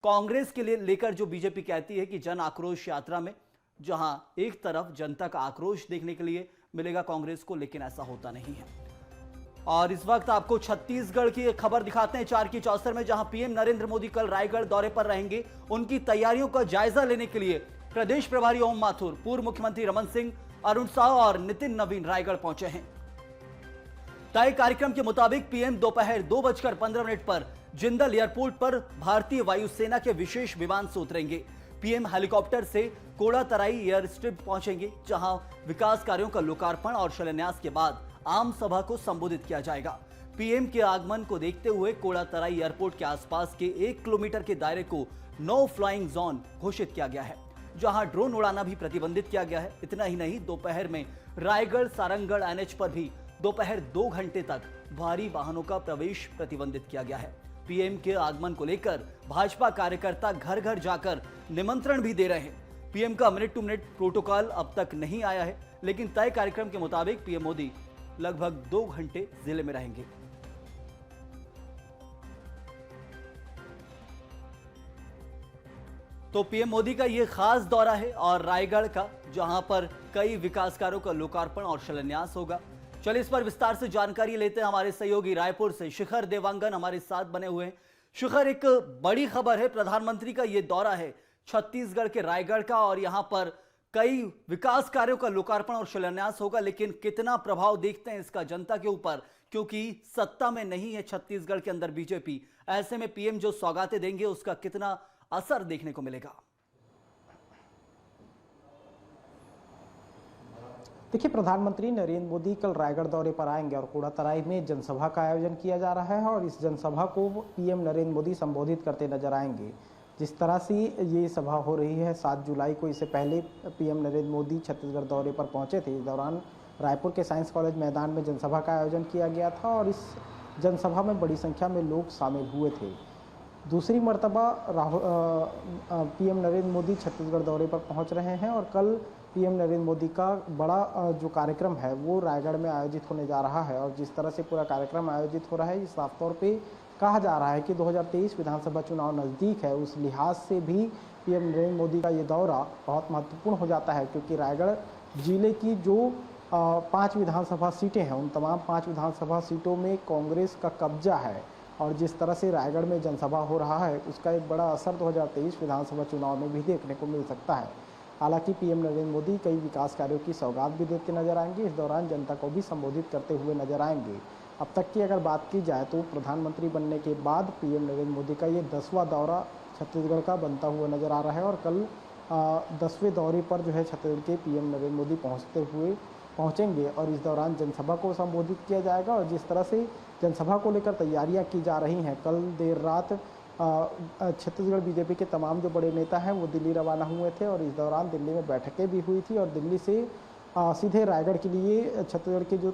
कांग्रेस के लिए लेकर जो बीजेपी कहती है कि जन आक्रोश यात्रा में जहां एक तरफ जनता का आक्रोश देखने के लिए मिलेगा कांग्रेस को, लेकिन ऐसा होता नहीं है। और इस वक्त आपको छत्तीसगढ़ की एक खबर दिखाते हैं 4 की चौसर में, जहां पीएम नरेंद्र मोदी कल रायगढ़ दौरे पर रहेंगे। उनकी तैयारियों का जायजा लेने के लिए प्रदेश प्रभारी ओम माथुर, पूर्व मुख्यमंत्री रमन सिंह, अरुण साव और नितिन नवीन रायगढ़ पहुंचे हैं। तय कार्यक्रम के मुताबिक पीएम दोपहर 2:15 पर जिंदल एयरपोर्ट पर भारतीय वायुसेना के विशेष विमान से उतरेंगे। पीएम हेलीकॉप्टर से कोड़ातराई एयर स्ट्रिप पहुंचेंगे, जहां विकास कार्यों का लोकार्पण और शिलान्यास के बाद आम सभा को संबोधित किया जाएगा। पीएम के आगमन को देखते हुए कोड़ातराई एयरपोर्ट के आसपास के 1 किलोमीटर के दायरे को नो फ्लाइंग जोन घोषित किया गया है, जहां ड्रोन उड़ाना भी प्रतिबंधित किया गया है। इतना ही नहीं, दोपहर में रायगढ़ सारंगगढ़ एनएच पर भी दोपहर 2 घंटे तक भारी वाहनों का प्रवेश प्रतिबंधित किया गया है। पीएम के आगमन को लेकर भाजपा कार्यकर्ता घर घर जाकर निमंत्रण भी दे रहे हैं। पीएम का मिनट टू मिनट प्रोटोकॉल अब तक नहीं आया है, लेकिन तय कार्यक्रम के मुताबिक पीएम मोदी लगभग 2 घंटे जिले में रहेंगे। तो पीएम मोदी का यह खास दौरा है और रायगढ़ का, जहां पर कई विकास कार्यों का लोकार्पण और शिलान्यास होगा। चलिए इस पर विस्तार से जानकारी लेते हैं। हमारे सहयोगी रायपुर से शिखर देवांगन हमारे साथ बने हुए हैं। शिखर, एक बड़ी खबर है, प्रधानमंत्री का यह दौरा है छत्तीसगढ़ के रायगढ़ का, और यहां पर कई विकास कार्यों का लोकार्पण और शिलान्यास होगा, लेकिन कितना प्रभाव देखते हैं इसका जनता के ऊपर, क्योंकि सत्ता में नहीं है छत्तीसगढ़ के अंदर बीजेपी। ऐसे में पीएम जो सौगातें देंगे उसका कितना असर देखने को मिलेगा? देखिए, प्रधानमंत्री नरेंद्र मोदी कल रायगढ़ दौरे पर आएंगे और कोड़ातराई में जनसभा का आयोजन किया जा रहा है और इस जनसभा को पीएम नरेंद्र मोदी संबोधित करते नजर आएंगे। जिस तरह से ये सभा हो रही है 7 जुलाई को, इससे पहले पीएम नरेंद्र मोदी छत्तीसगढ़ दौरे पर पहुंचे थे। इस दौरान रायपुर के साइंस कॉलेज मैदान में जनसभा का आयोजन किया गया था और इस जनसभा में बड़ी संख्या में लोग शामिल हुए थे। दूसरी मर्तबा पीएम नरेंद्र मोदी छत्तीसगढ़ दौरे पर पहुंच रहे हैं और कल पीएम नरेंद्र मोदी का बड़ा जो कार्यक्रम है वो रायगढ़ में आयोजित होने जा रहा है। और जिस तरह से पूरा कार्यक्रम आयोजित हो रहा है, ये साफ तौर पे कहा जा रहा है कि 2023 विधानसभा चुनाव नज़दीक है। उस लिहाज से भी पीएम नरेंद्र मोदी का ये दौरा बहुत महत्वपूर्ण हो जाता है, क्योंकि रायगढ़ जिले की जो 5 विधानसभा सीटें हैं, उन तमाम 5 विधानसभा सीटों में कांग्रेस का कब्जा है। और जिस तरह से रायगढ़ में जनसभा हो रहा है, उसका एक बड़ा असर 2023 विधानसभा चुनाव में भी देखने को मिल सकता है। हालांकि पीएम नरेंद्र मोदी कई विकास कार्यों की सौगात भी देते नजर आएंगे। इस दौरान जनता को भी संबोधित करते हुए नजर आएंगे। अब तक की अगर बात की जाए तो प्रधानमंत्री बनने के बाद पीएम नरेंद्र मोदी का ये 10वां दौरा छत्तीसगढ़ का बनता हुआ नजर आ रहा है और कल 10वें दौरे पर जो है छत्तीसगढ़ के पीएम नरेंद्र मोदी पहुंचेंगे और इस दौरान जनसभा को संबोधित किया जाएगा। और जिस तरह से जनसभा को लेकर तैयारियां की जा रही हैं, कल देर रात छत्तीसगढ़ बीजेपी के तमाम जो बड़े नेता हैं वो दिल्ली रवाना हुए थे और इस दौरान दिल्ली में बैठकें भी हुई थी और दिल्ली से सीधे रायगढ़ के लिए छत्तीसगढ़ के जो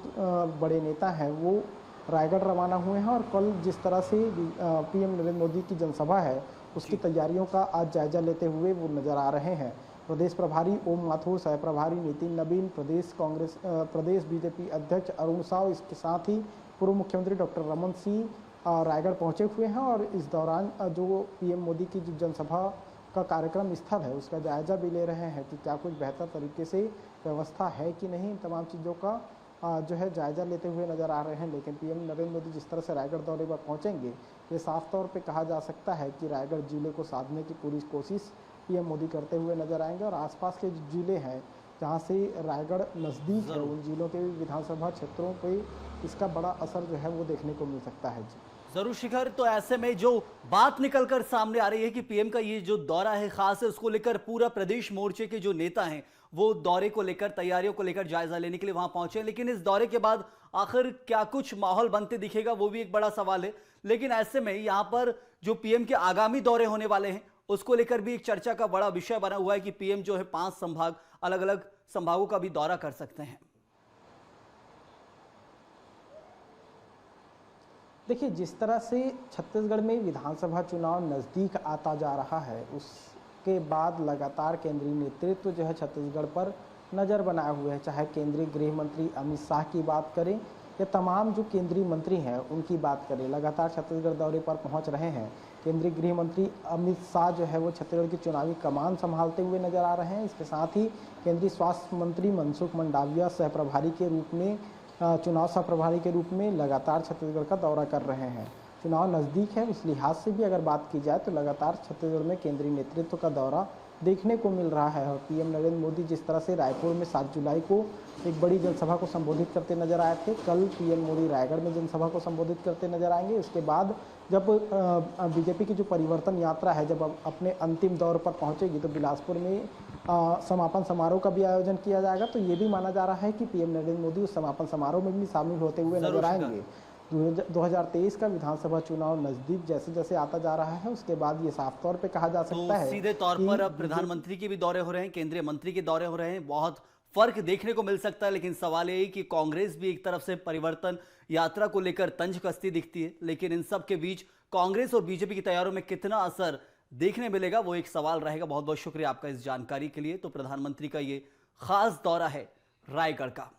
बड़े नेता हैं वो रायगढ़ रवाना हुए हैं। और कल जिस तरह से पीएम नरेंद्र मोदी की जनसभा है उसकी तैयारियों का आज जायजा लेते हुए वो नजर आ रहे हैं। प्रदेश प्रभारी ओम माथुर, सह प्रभारी नितिन नवीन, प्रदेश बीजेपी अध्यक्ष अरुण साव, इसके साथ ही पूर्व मुख्यमंत्री डॉक्टर रमन सिंह रायगढ़ पहुंचे हुए हैं और इस दौरान जो पीएम मोदी की जो जनसभा का कार्यक्रम स्थल है उसका जायजा भी ले रहे हैं कि क्या कुछ बेहतर तरीके से व्यवस्था है कि नहीं। इन तमाम चीज़ों का जो है जायजा लेते हुए नजर आ रहे हैं। लेकिन पीएम नरेंद्र मोदी जिस तरह से रायगढ़ दौरे पर पहुंचेंगे, ये साफ तौर पे कहा जा सकता है कि रायगढ़ जिले को साधने की पूरी कोशिश पीएम मोदी करते हुए नजर आएंगे और आसपास के जो जिले हैं जहाँ से रायगढ़ नज़दीक है, उन जिलों के विधानसभा क्षेत्रों पे इसका बड़ा असर जो है वो देखने को मिल सकता है। जी जरूर शिखर, तो ऐसे में जो बात निकलकर सामने आ रही है कि पीएम का ये जो दौरा है खास है, उसको लेकर पूरा प्रदेश मोर्चे के जो नेता हैं वो दौरे को लेकर, तैयारियों को लेकर जायजा लेने के लिए वहां पहुंचे। लेकिन इस दौरे के बाद आखिर क्या कुछ माहौल बनते दिखेगा वो भी एक बड़ा सवाल है। लेकिन ऐसे में यहां पर जो पीएम के आगामी दौरे होने वाले हैं उसको लेकर भी एक चर्चा का बड़ा विषय बना हुआ है कि पीएम जो है 5 संभाग, अलग अलग संभागों का भी दौरा कर सकते हैं। देखिए, जिस तरह से छत्तीसगढ़ में विधानसभा चुनाव नज़दीक आता जा रहा है, उसके बाद लगातार केंद्रीय नेतृत्व जो है छत्तीसगढ़ पर नज़र बनाए हुए है। चाहे केंद्रीय गृह मंत्री अमित शाह की बात करें या तमाम जो केंद्रीय मंत्री हैं उनकी बात करें, लगातार छत्तीसगढ़ दौरे पर पहुंच रहे हैं। केंद्रीय गृह मंत्री अमित शाह जो है वो छत्तीसगढ़ की चुनावी कमान संभालते हुए नजर आ रहे हैं। इसके साथ ही केंद्रीय स्वास्थ्य मंत्री मनसुख मंडाविया सह प्रभारी के रूप में चुनाव सह प्रभारी के रूप में लगातार छत्तीसगढ़ का दौरा कर रहे हैं। चुनाव नज़दीक है, उस लिहाज से भी अगर बात की जाए तो लगातार छत्तीसगढ़ में केंद्रीय नेतृत्व का दौरा देखने को मिल रहा है। और पीएम नरेंद्र मोदी जिस तरह से रायपुर में 7 जुलाई को एक बड़ी जनसभा को संबोधित करते नजर आए थे, कल पीएम मोदी रायगढ़ में जनसभा को संबोधित करते नजर आएंगे। उसके बाद जब बीजेपी की जो परिवर्तन यात्रा है जब अपने अंतिम दौर पर पहुंचेगी तो बिलासपुर में समापन समारोह का भी आयोजन किया जाएगा। तो ये भी माना जा रहा है कि पीएम नरेंद्र मोदी उस समापन समारोह में भी शामिल होते हुए नजर आएंगे। 2023 का विधानसभा चुनाव नजदीक जैसे जैसे आता जा रहा है उसके बाद ये साफ तौर पे कहा जा सकता है सीधे तौर पर अब प्रधानमंत्री के भी दौरे हो रहे हैं, केंद्रीय मंत्री के दौरे हो रहे हैं, बहुत फर्क देखने को मिल सकता है। लेकिन सवाल यही कि कांग्रेस भी एक तरफ से परिवर्तन यात्रा को लेकर तंज कसती दिखती है, लेकिन इन सब के बीच कांग्रेस और बीजेपी की तैयारियों में कितना असर देखने मिलेगा वो एक सवाल रहेगा। बहुत बहुत शुक्रिया आपका इस जानकारी के लिए। तो प्रधानमंत्री का ये खास दौरा है रायगढ़ का।